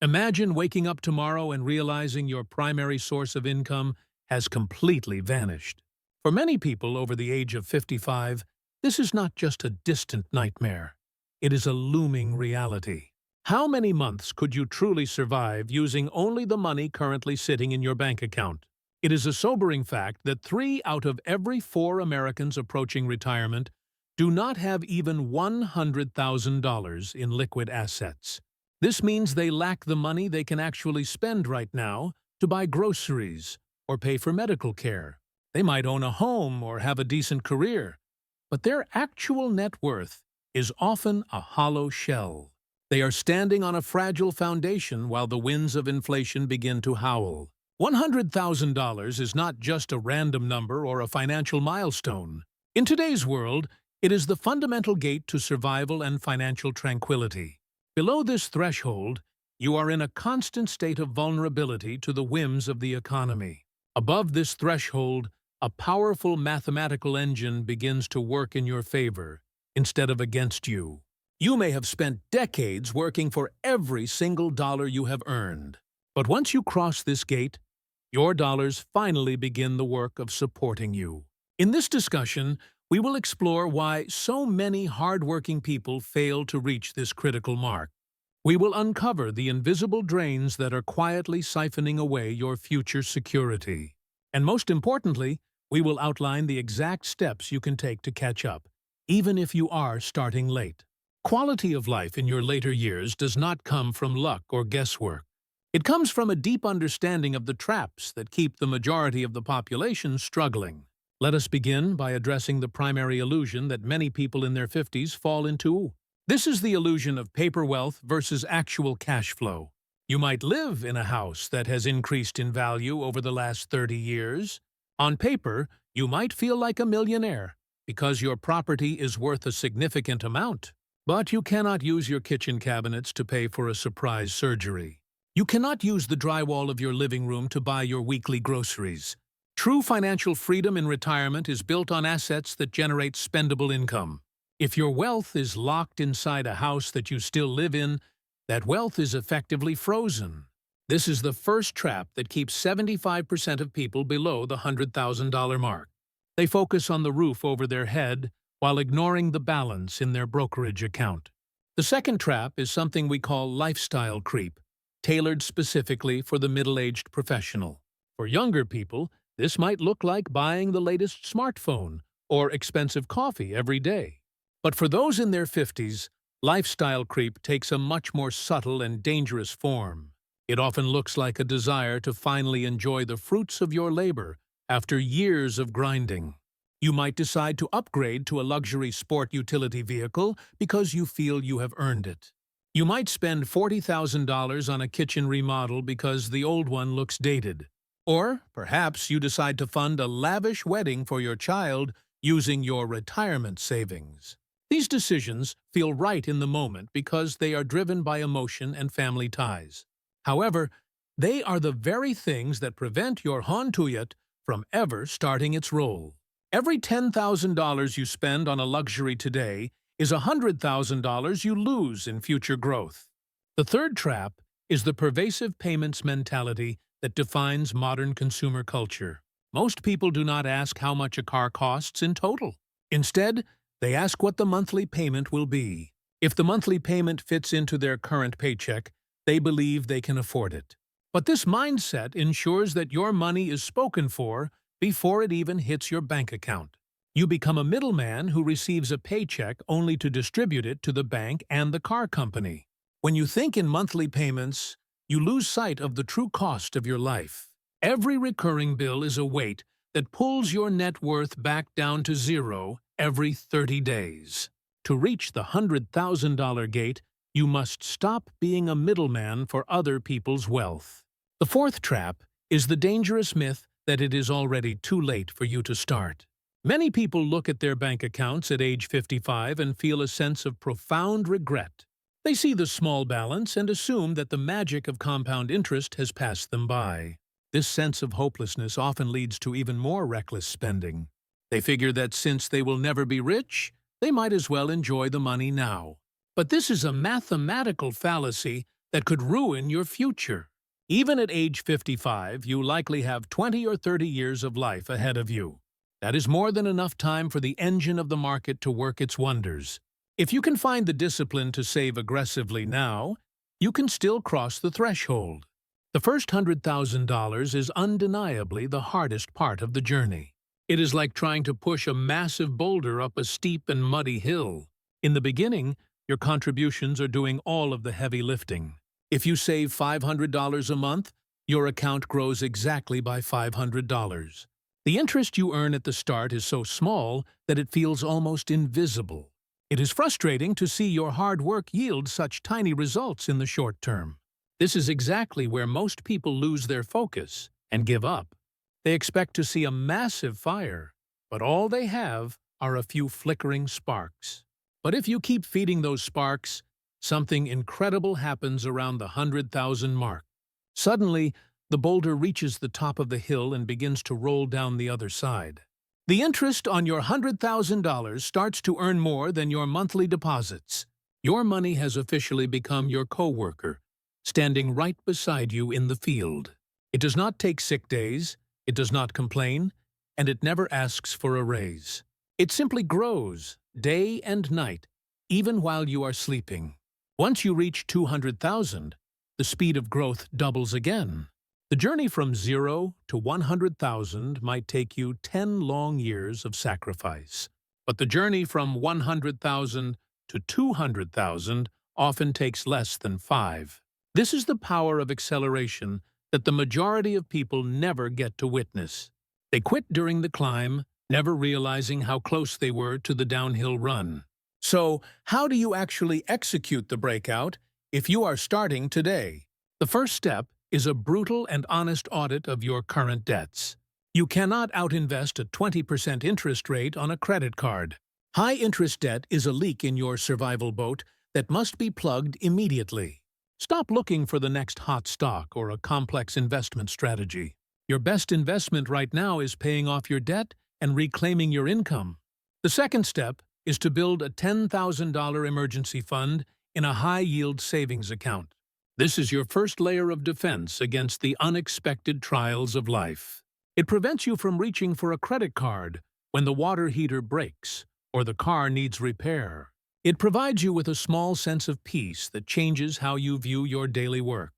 Imagine waking up tomorrow and realizing your primary source of income has completely vanished. For many people over the age of 55, this is not just a distant nightmare. It is a looming reality. How many months could you truly survive using only the money currently sitting in your bank account? It is a sobering fact that 3 out of every 4 Americans approaching retirement do not have even $100,000 in liquid assets. This means they lack the money they can actually spend right now to buy groceries or pay for medical care. They might own a home or have a decent career, but their actual net worth is often a hollow shell. They are standing on a fragile foundation while the winds of inflation begin to howl. $100,000 is not just a random number or a financial milestone. In today's world, it is the fundamental gate to survival and financial tranquility. Below this threshold, you are in a constant state of vulnerability to the whims of the economy. Above this threshold, a powerful mathematical engine begins to work in your favor instead of against you. You may have spent decades working for every single dollar you have earned. But once you cross this gate, your dollars finally begin the work of supporting you. In this discussion, we will explore why so many hardworking people fail to reach this critical mark. We will uncover the invisible drains that are quietly siphoning away your future security. And most importantly, we will outline the exact steps you can take to catch up, even if you are starting late. Quality of life in your later years does not come from luck or guesswork. It comes from a deep understanding of the traps that keep the majority of the population struggling. Let us begin by addressing the primary illusion that many people in their 50s fall into. This is the illusion of paper wealth versus actual cash flow. You might live in a house that has increased in value over the last 30 years. On paper, you might feel like a millionaire because your property is worth a significant amount. But you cannot use your kitchen cabinets to pay for a surprise surgery. You cannot use the drywall of your living room to buy your weekly groceries. True financial freedom in retirement is built on assets that generate spendable income. If your wealth is locked inside a house that you still live in, that wealth is effectively frozen. This is the first trap that keeps 75% of people below the $100,000 mark. They focus on the roof over their head while ignoring the balance in their brokerage account. The second trap is something we call lifestyle creep, tailored specifically for the middle-aged professional. For younger people, this might look like buying the latest smartphone or expensive coffee every day. But for those in their 50s, lifestyle creep takes a much more subtle and dangerous form. It often looks like a desire to finally enjoy the fruits of your labor after years of grinding. You might decide to upgrade to a luxury sport utility vehicle because you feel you have earned it. You might spend $40,000 on a kitchen remodel because the old one looks dated. Or perhaps you decide to fund a lavish wedding for your child using your retirement savings. These decisions feel right in the moment because they are driven by emotion and family ties. However, they are the very things that prevent your hauntuyat from ever starting its roll. Every $10,000 you spend on a luxury today is $100,000 you lose in future growth. The third trap is the pervasive payments mentality that defines modern consumer culture. Most people do not ask how much a car costs in total. Instead, they ask what the monthly payment will be. If the monthly payment fits into their current paycheck, they believe they can afford it. But this mindset ensures that your money is spoken for before it even hits your bank account. You become a middleman who receives a paycheck only to distribute it to the bank and the car company. When you think in monthly payments, you lose sight of the true cost of your life. Every recurring bill is a weight that pulls your net worth back down to zero every 30 days. To reach the $100,000 gate, you must stop being a middleman for other people's wealth. The fourth trap is the dangerous myth that it is already too late for you to start. Many people look at their bank accounts at age 55 and feel a sense of profound regret. They see the small balance and assume that the magic of compound interest has passed them by. This sense of hopelessness often leads to even more reckless spending. They figure that since they will never be rich, they might as well enjoy the money now. But this is a mathematical fallacy that could ruin your future. Even at age 55, you likely have 20 or 30 years of life ahead of you. That is more than enough time for the engine of the market to work its wonders. If you can find the discipline to save aggressively now, you can still cross the threshold. The first $100,000 is undeniably the hardest part of the journey. It is like trying to push a massive boulder up a steep and muddy hill. In the beginning, your contributions are doing all of the heavy lifting. If you save $500 a month, your account grows exactly by $500. The interest you earn at the start is so small that it feels almost invisible. It is frustrating to see your hard work yield such tiny results in the short term. This is exactly where most people lose their focus and give up. They expect to see a massive fire, but all they have are a few flickering sparks. But if you keep feeding those sparks, something incredible happens around the 100,000 mark. Suddenly, the boulder reaches the top of the hill and begins to roll down the other side. The interest on your $100,000 starts to earn more than your monthly deposits. Your money has officially become your coworker, standing right beside you in the field. It does not take sick days, it does not complain, and it never asks for a raise. It simply grows, day and night, even while you are sleeping. Once you reach 200,000, the speed of growth doubles again. The journey from 0 to 100,000 might take you 10 long years of sacrifice. But the journey from 100,000 to 200,000 often takes less than 5. This is the power of acceleration that the majority of people never get to witness. They quit during the climb, never realizing how close they were to the downhill run. So, how do you actually execute the breakout if you are starting today? The first step is a brutal and honest audit of your current debts. You cannot outinvest a 20% interest rate on a credit card. High-interest debt is a leak in your survival boat that must be plugged immediately. Stop looking for the next hot stock or a complex investment strategy. Your best investment right now is paying off your debt and reclaiming your income. The second step is to build a $10,000 emergency fund in a high-yield savings account. This is your first layer of defense against the unexpected trials of life. It prevents you from reaching for a credit card when the water heater breaks or the car needs repair. It provides you with a small sense of peace that changes how you view your daily work.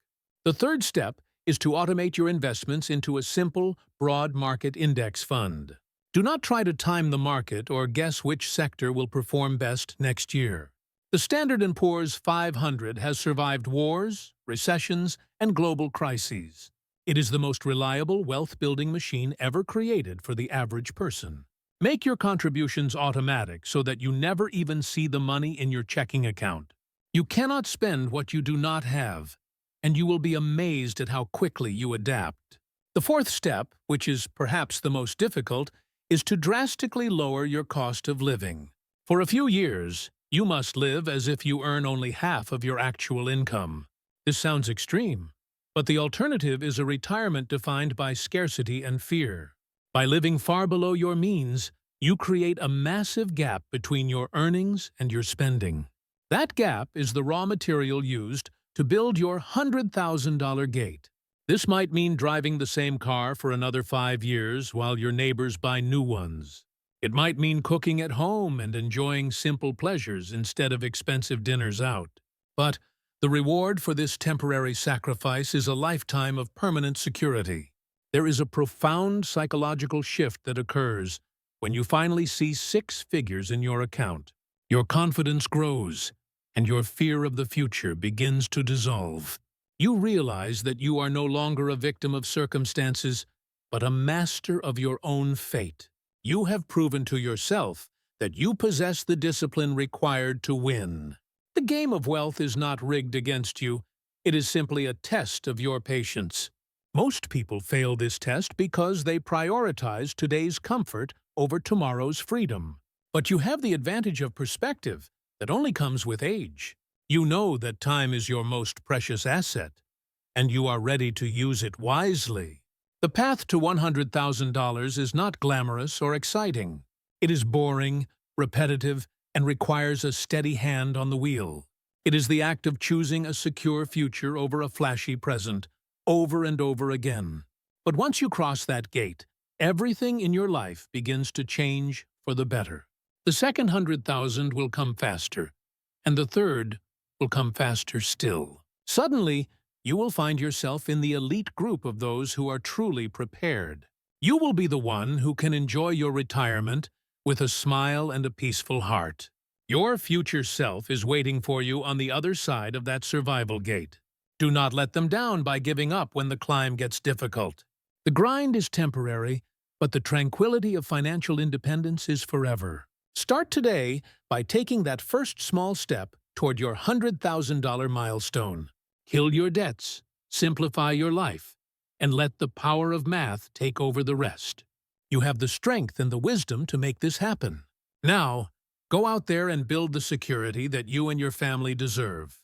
The third step is to automate your investments into a simple, broad market index fund. Do not try to time the market or guess which sector will perform best next year. The Standard & Poor's 500 has survived wars, recessions, and global crises. It is the most reliable wealth-building machine ever created for the average person. Make your contributions automatic so that you never even see the money in your checking account. You cannot spend what you do not have, and you will be amazed at how quickly you adapt. The fourth step, which is perhaps the most difficult, is to drastically lower your cost of living. For a few years, you must live as if you earn only half of your actual income. This sounds extreme, but the alternative is a retirement defined by scarcity and fear. By living far below your means, you create a massive gap between your earnings and your spending. That gap is the raw material used to build your $100,000 gate. This might mean driving the same car for another 5 years while your neighbors buy new ones. It might mean cooking at home and enjoying simple pleasures instead of expensive dinners out. But the reward for this temporary sacrifice is a lifetime of permanent security. There is a profound psychological shift that occurs when you finally see 6 figures in your account. Your confidence grows, and your fear of the future begins to dissolve. You realize that you are no longer a victim of circumstances, but a master of your own fate. You have proven to yourself that you possess the discipline required to win. The game of wealth is not rigged against you. It is simply a test of your patience. Most people fail this test because they prioritize today's comfort over tomorrow's freedom. But you have the advantage of perspective that only comes with age. You know that time is your most precious asset, and you are ready to use it wisely. The path to $100,000 is not glamorous or exciting. It is boring, repetitive, and requires a steady hand on the wheel. It is the act of choosing a secure future over a flashy present, over and over again. But once you cross that gate, everything in your life begins to change for the better. The second 100,000 will come faster, and the third will come faster still. Suddenly, you will find yourself in the elite group of those who are truly prepared. You will be the one who can enjoy your retirement with a smile and a peaceful heart. Your future self is waiting for you on the other side of that survival gate. Do not let them down by giving up when the climb gets difficult. The grind is temporary, but the tranquility of financial independence is forever. Start today by taking that first small step toward your $100,000 milestone. Kill your debts, simplify your life, and let the power of math take over the rest. You have the strength and the wisdom to make this happen. Now, go out there and build the security that you and your family deserve.